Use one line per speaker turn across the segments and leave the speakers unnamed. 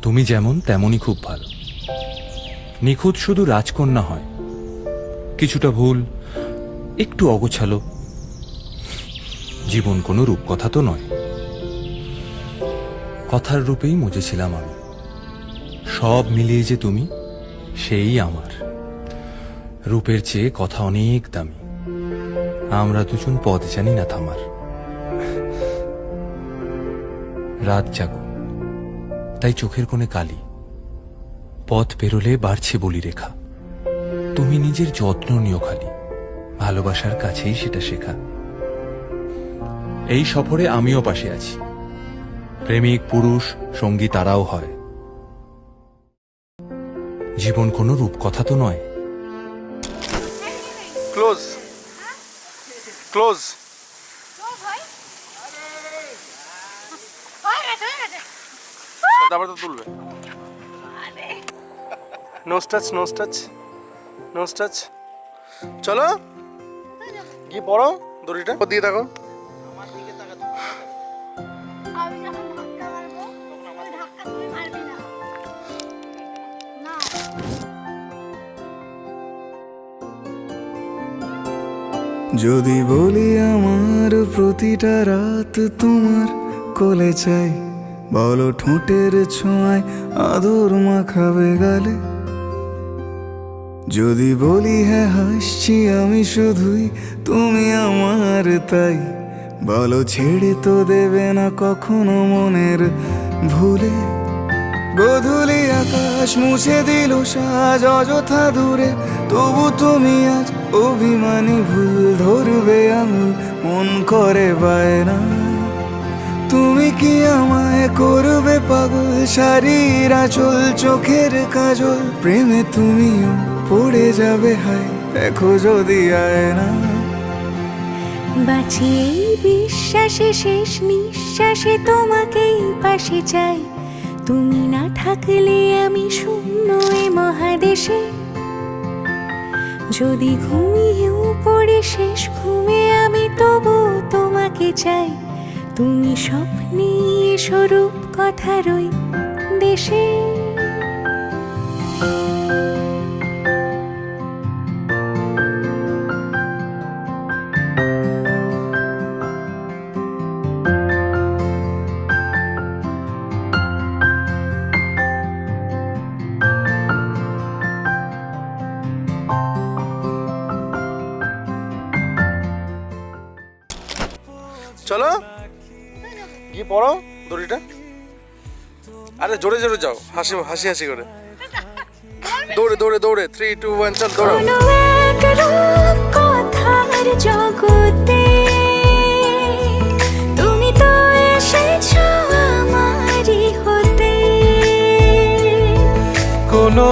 তুমি যেমন তেমনই খুব ভালো। নিখুঁত শুধু রাজকন্যা হয়, কিছুটা ভুল, একটু অগোছালো। জীবন কোনো রূপকথা তো নয়। কথার রূপেই মজেছিলাম আমি। সব মিলিয়ে যে তুমি, সেই আমার। রূপের চেয়ে কথা অনেক দামি। আমরা দুজন পথ জানি না থামার। রাত জাগো, তাই চোখের কোণে কালি। পথ পেরোলে বাড়ছে বলি রেখা। তুমি নিজের যত্ন নিও খালি, ভালোবাসার কাছেই সেটা শেখা। এই সফরে আমিও পাশে আছি। প্রেমিক পুরুষ সঙ্গী তারাও হয়। জীবন কোনো রূপকথা তো নয়।
Close close. তারপরে তো তুলবে। Nose touch nose touch nose touch. চলো গিয়ে পড়ো, দড়িটা দিয়ে থাকো।
যদি বলি আমার প্রতিটা রাত তোমার কোলে চাই, বলো ঠোঁটের ছোঁয়ায় আদর মাখাবে গালে। যদি বলি হ্যাঁ হাসছি আমি শুধুই, তুমি আমার তাই, বলো ছেড়ে তো দেবে না কখনো মনের ভুলে। গোধূলি আকাশ মুছে দিল সাজ অযথা দূরে, তবু তুমি আজ অভিমানী ভুল ধরবে আঙুল, মন করে বায়না। তুমি কি আমায় করবে পাগল, শাড়ির আঁচল চোখের কাজল, প্রেমে তুমিও পড়ে যাবে হায় দেখো যদি আয়না।
বাঁচি এই বিশ্বাসে শেষ নিঃশ্বাসে তোমাকেই পাশে চাই, তুমি না থাকলে আমি শূন্য এ মহাদেশে। যদি ঘুমিয়েও পড়ে শেষ ঘুমে আমি তবু তোমাকে চাই, তুমি স্বপ্নে স্বরূপ কথারই দেশে।
চলো গিয়ে পড়ো দড়িটা। আরে জোরে জোরে যাও, হাসি হাসি হাসি করে দৌড়ে দৌড়ে দৌড়ে 3, 2, 1 চল দৌড়াও।
কোনো এক রূপ কথার জগতে তুমি তো এসেছো আমারই হতে।
কোনো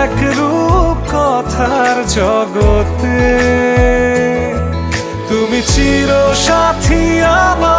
এক রূপ কথার জগতে তুমি চির সাথী আমার।